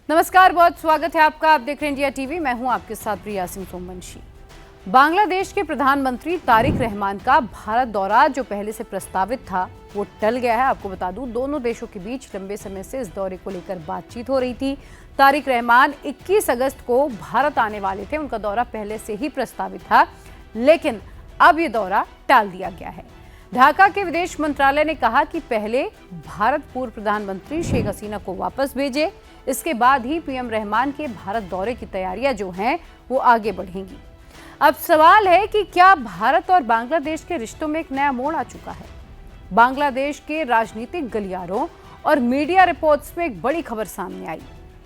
नमस्कार, बहुत स्वागत है आपका। आप देख रहे हैं इंडिया टीवी। मैं हूं आपके साथ प्रिया सिंह सोमवंशी। बांग्लादेश के प्रधानमंत्री तारिक रहमान का भारत दौरा जो पहले से प्रस्तावित था वो टल गया है। आपको बता दूं, दोनों देशों के बीच लंबे समय से इस दौरे को लेकर बातचीत हो रही थी। तारिक रहमान 21 अगस्त को भारत आने वाले थे। उनका दौरा पहले से ही प्रस्तावित था, लेकिन अब ये दौरा टाल दिया गया है। ढाका के विदेश मंत्रालय ने कहा कि पहले भारत पूर्व प्रधानमंत्री शेख हसीना को वापस भेजे, इसके बाद ही पीएम रहमान के भारत दौरे की तैयारियां जो हैं वो आगे बढ़ेंगी। अब सवाल है कि क्या भारत और बांग्लादेश के रिश्तों में एक नया मोड़ आ चुका है? बांग्लादेश के राजनीतिक गलियारों और मीडिया रिपोर्ट्स में एक बड़ी खबर सामने आई,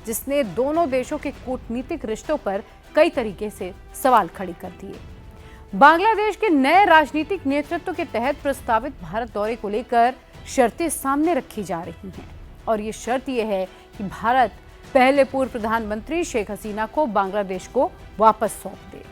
जिसने दोनों देशों के कूटनीतिक रिश्तों पर कई तरीके से सवाल खड़े कर दिए। बांग्लादेश के नए राजनीतिक नेतृत्व के तहत प्रस्तावित भारत दौरे को लेकर शर्तें सामने रखी जा रही हैं, और ये शर्त यह है कि भारत पहले पूर्व प्रधानमंत्री शेख हसीना को बांग्लादेश को वापस सौंप दे।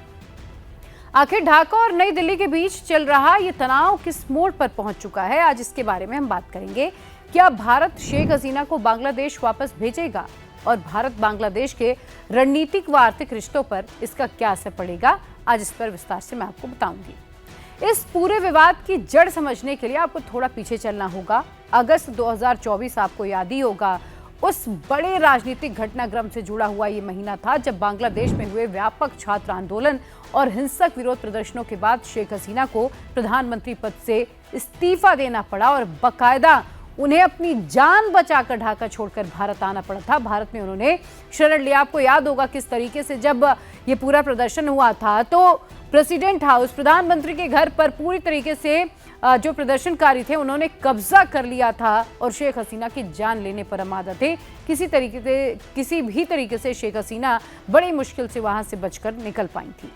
आखिर ढाका और नई दिल्ली के बीच चल रहा ये तनाव किस मोड़ पर पहुंच चुका है, आज इसके बारे में हम बात करेंगे। क्या भारत शेख हसीना को बांग्लादेश वापस भेजेगा, और भारत बांग्लादेश के रणनीतिक व आर्थिक रिश्तों पर इसका क्या असर पड़ेगा? आज इस पर विस्तार से मैं आपको बताऊंगी। इस पूरे विवाद की जड़ समझने के लिए आपको थोड़ा पीछे चलना होगा। अगस्त 2024 आपको याद ही होगा, उस बड़े राजनीतिक घटनाक्रम से जुड़ा हुआ ये महीना था जब बांग्लादेश में हुए व्यापक छात्र आंदोलन और हिंसक विरोध प्रदर्शनों के बाद शेख हसीना को प्रधानमंत्री पद से इस्तीफा देना पड़ा, और बाकायदा उन्हें अपनी जान बचाकर ढाका छोड़कर भारत आना पड़ा था। भारत में उन्होंने शरण लिया। आपको याद होगा किस तरीके से जब ये पूरा प्रदर्शन हुआ था तो प्रेसिडेंट हाउस, प्रधानमंत्री के घर पर पूरी तरीके से जो प्रदर्शनकारी थे उन्होंने कब्जा कर लिया था, और शेख हसीना की जान लेने पर आमादा थे। किसी भी तरीके से शेख हसीना बड़ी मुश्किल से वहां से बचकर निकल पाई थी।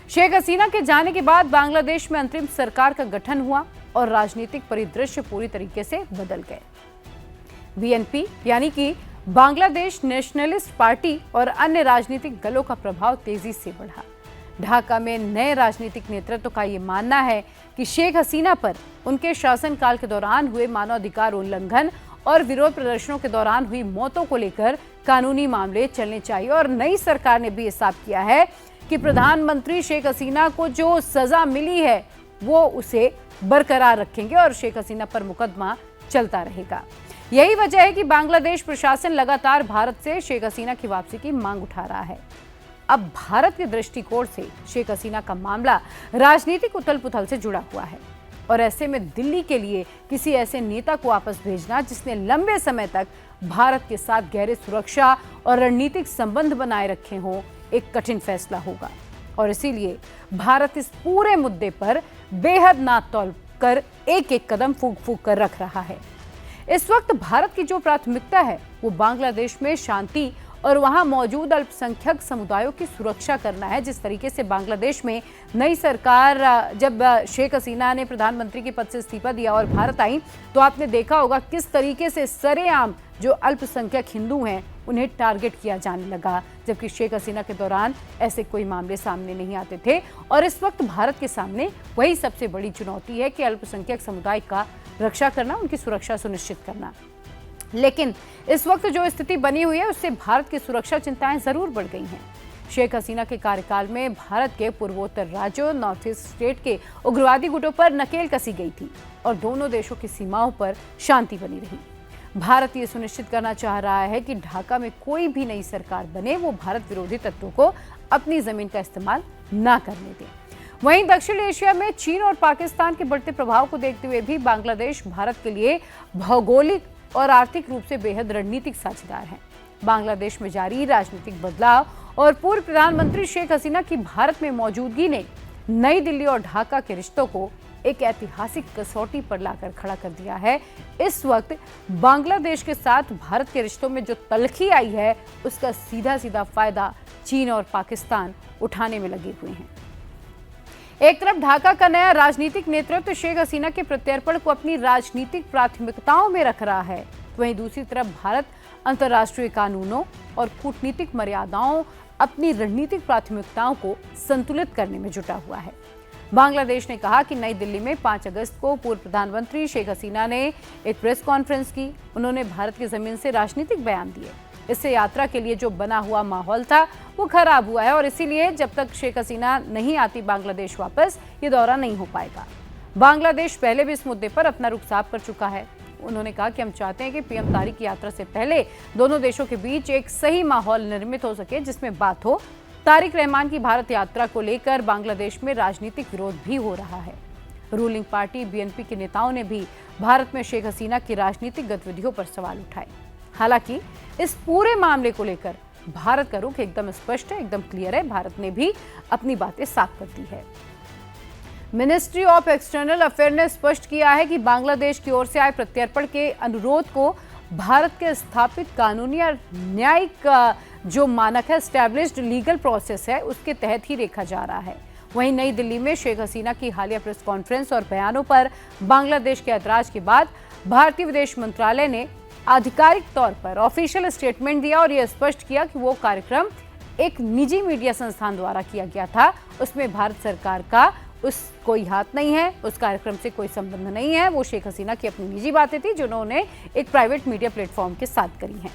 शेख हसीना के जाने के बाद बांग्लादेश में अंतरिम सरकार का गठन हुआ और राजनीतिक परिदृश्य पूरी तरीके से बदल गए। बीएनपी यानी कि बांग्लादेश नेशनलिस्ट पार्टी और अन्य राजनीतिक दलों का प्रभाव तेजी से बढ़ा। ढाका में नए राजनीतिक नेतृत्व का ये मानना है कि शेख हसीना पर उनके शासनकाल के दौरान हुए मानवाधिकार उल्लंघन और विरोध प्रदर्शनों के दौरान हुई मौतों को लेकर कानूनी मामले चलने चाहिए, और नई सरकार ने भी ये साफ किया है कि प्रधानमंत्री शेख हसीना को जो सजा मिली है वो उसे बरकरार रखेंगे और शेख हसीना पर मुकदमा चलता रहेगा। यही वजह है कि बांग्लादेश प्रशासन लगातार भारत से शेख हसीना की वापसी की मांग उठा रहा है। अब भारत के दृष्टिकोण से शेख हसीना का मामला राजनीतिक उथल पुथल से जुड़ा हुआ है, और ऐसे में दिल्ली के लिए किसी ऐसे नेता को वापस भेजना जिसने लंबे समय तक भारत के साथ गहरे सुरक्षा और रणनीतिक संबंध बनाए रखे हों, एक कठिन फैसला होगा। और इसीलिए भारत इस पूरे मुद्दे पर बेहद नाक तौल कर एक एक कदम फूंक फूंक कर रख रहा है। इस वक्त भारत की जो प्राथमिकता है वो बांग्लादेश में शांति और वहां मौजूद अल्पसंख्यक समुदायों की सुरक्षा करना है। जिस तरीके से बांग्लादेश में नई सरकार, जब शेख हसीना ने प्रधानमंत्री के पद से इस्तीफा दिया और भारत आई, तो आपने देखा होगा किस तरीके से सरेआम जो अल्पसंख्यक हिंदू हैं उन्हें टारगेट किया जाने लगा, जबकि शेख हसीना के दौरान ऐसे कोई मामले सामने नहीं आते थे। और इस वक्त भारत के सामने वही सबसे बड़ी चुनौती है कि अल्पसंख्यक समुदाय का रक्षा करना, उनकी सुरक्षा सुनिश्चित करना। लेकिन इस वक्त जो स्थिति बनी हुई है उससे भारत की सुरक्षा चिंताएं जरूर बढ़ गई हैं। शेख हसीना के कार्यकाल में भारत के पूर्वोत्तर राज्यों, नॉर्थ ईस्ट स्टेट के उग्रवादी गुटों पर नकेल कसी गई थी और दोनों देशों की सीमाओं पर शांति बनी रही। भारत ये सुनिश्चित करना चाह रहा है कि ढाका में कोई भी नई सरकार बने वो भारत विरोधी तत्वों को अपनी जमीन का इस्तेमाल ना करने दे। वहीं दक्षिण एशिया में चीन और पाकिस्तान के बढ़ते प्रभाव को देखते हुए भी बांग्लादेश भारत के लिए भौगोलिक और आर्थिक रूप से बेहद रणनीतिक साझेदार है। बांग्लादेश में जारी राजनीतिक बदलाव और पूर्व प्रधानमंत्री शेख हसीना की भारत में मौजूदगी ने नई दिल्ली और ढाका के रिश्तों को एक ऐतिहासिक कसौटी पर लाकर खड़ा कर दिया है। इस वक्त बांग्लादेश के साथ भारत के रिश्तों में जो तलखी आई है उसका सीधा सीधा फायदा चीन और पाकिस्तान उठाने में लगे हुए हैं। एक तरफ ढाका का नया राजनीतिक नेतृत्व शेख हसीना के प्रत्यर्पण को अपनी राजनीतिक प्राथमिकताओं में रख रहा है, वहीं दूसरी तरफ भारत अंतर्राष्ट्रीय कानूनों और कूटनीतिक मर्यादाओं अपनी रणनीतिक प्राथमिकताओं को संतुलित करने में जुटा हुआ है। बांग्लादेश ने कहा कि नई दिल्ली में 5 अगस्त को पूर्व प्रधानमंत्री शेख हसीना ने एक प्रेस कॉन्फ्रेंस की। उन्होंने भारत की जमीन से राजनीतिक बयान दिए। इससे यात्रा के लिए जो बना हुआ माहौल था वो खराब हुआ है और इसीलिए जब तक शेख हसीना नहीं आती बांग्लादेश वापस, ये दौरा नहीं हो पाएगा। बांग्लादेश पहले भी इस मुद्दे पर अपना रुख साफ कर चुका है। उन्होंने कहा कि हम चाहते हैं कि पीएम तारिक की यात्रा से पहले दोनों देशों के बीच एक सही माहौल निर्मित हो सके जिसमें बात हो। तारिक रहमान की भारत यात्रा को लेकर बांग्लादेश में राजनीतिक विरोध भी हो रहा है। रूलिंग पार्टी बीएनपी के नेताओं ने भी भारत में शेख हसीना की राजनीतिक गतिविधियों पर सवाल उठाए। हालांकि इस पूरे मामले को लेकर भारत का रुख एकदम स्पष्ट है, एकदम क्लियर है। भारत ने भी अपनी बातें साफ कर दी है। मिनिस्ट्री ऑफ एक्सटर्नल अफेयर ने स्पष्ट किया है कि बांग्लादेश की ओर से आए प्रत्यर्पण के अनुरोध को भारत के स्थापित कानूनी और न्यायिक जो मानक है, एस्टैब्लिश्ड लीगल प्रोसेस है, उसके तहत ही देखा जा रहा है। वहीं नई दिल्ली में शेख हसीना की हालिया प्रेस कॉन्फ्रेंस और बयानों पर बांग्लादेश के ऐतराज के बाद भारतीय विदेश मंत्रालय ने आधिकारिक तौर पर ऑफिशियल स्टेटमेंट दिया और यह स्पष्ट किया कि वो कार्यक्रम एक निजी मीडिया संस्थान द्वारा किया गया था। उसमें भारत सरकार का कोई हाथ नहीं है, उस कार्यक्रम से कोई संबंध नहीं है। वो शेख हसीना की अपनी निजी बातें थी जिन्होंने एक प्राइवेट मीडिया प्लेटफॉर्म के साथ करी हैं।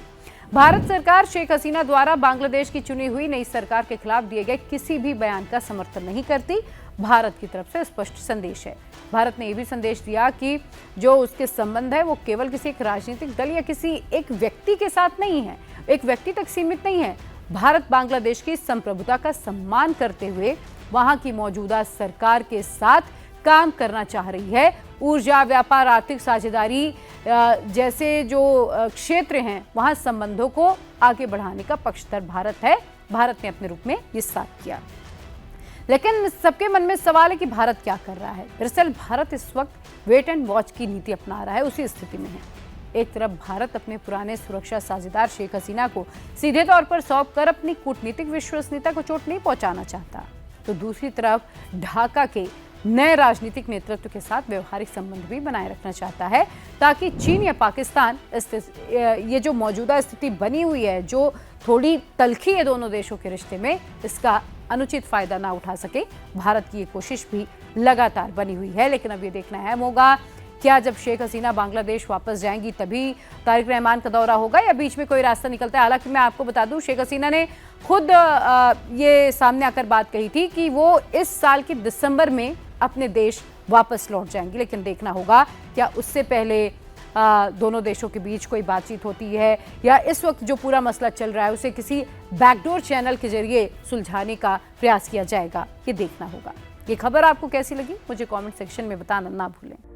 भारत सरकार शेख हसीना द्वारा बांग्लादेश की चुनी हुई नई सरकार के खिलाफ दिए गए किसी भी बयान का समर्थन नहीं करती। भारत की तरफ से स्पष्ट संदेश है। भारत ने यह भी संदेश दिया कि जो उसके संबंध है वो केवल किसी एक राजनीतिक दल या किसी एक व्यक्ति के साथ नहीं है, एक व्यक्ति तक सीमित नहीं है। भारत बांग्लादेश की संप्रभुता का सम्मान करते हुए वहां की मौजूदा सरकार के साथ काम करना चाह रही है। ऊर्जा, व्यापार, आर्थिक साझेदारी जैसे जो क्षेत्र हैं वहां संबंधों को आगे बढ़ाने का पक्षधर भारत है। भारत ने अपने रूप में ये साफ किया। लेकिन सबके मन में सवाल है कि भारत क्या कर रहा है। दरअसल भारत इस वक्त वेट एंड वॉच की नीति अपना रहा है, उसी स्थिति में है। एक तरफ भारत अपने पुराने सुरक्षा साझेदार शेख हसीना को सीधे तौर पर सौंप कर अपनी कूटनीतिक विश्वसनीयता को चोट नहीं पहुंचाना चाहता, तो दूसरी तरफ ढाका के नए राजनीतिक नेतृत्व के साथ व्यवहारिक संबंध भी बनाए रखना चाहता है ताकि चीन या पाकिस्तान ये जो मौजूदा स्थिति बनी हुई है, जो थोड़ी तलखी है दोनों देशों के रिश्ते में, इसका अनुचित फायदा ना उठा सके। भारत की ये कोशिश भी लगातार बनी हुई है। लेकिन अब ये देखना अहम होगा, क्या जब शेख हसीना बांग्लादेश वापस जाएंगी तभी तारिक रहमान का दौरा होगा या बीच में कोई रास्ता निकलता है। हालांकि मैं आपको बता दूं, शेख हसीना ने खुद ये सामने आकर बात कही थी कि वो इस साल के दिसंबर में अपने देश वापस लौट जाएंगी। लेकिन देखना होगा क्या उससे पहले दोनों देशों के बीच कोई बातचीत होती है या इस वक्त जो पूरा मसला चल रहा है उसे किसी बैकडोर चैनल के जरिए सुलझाने का प्रयास किया जाएगा, ये देखना होगा। ये खबर आपको कैसी लगी मुझे कमेंट सेक्शन में बताना ना भूलें।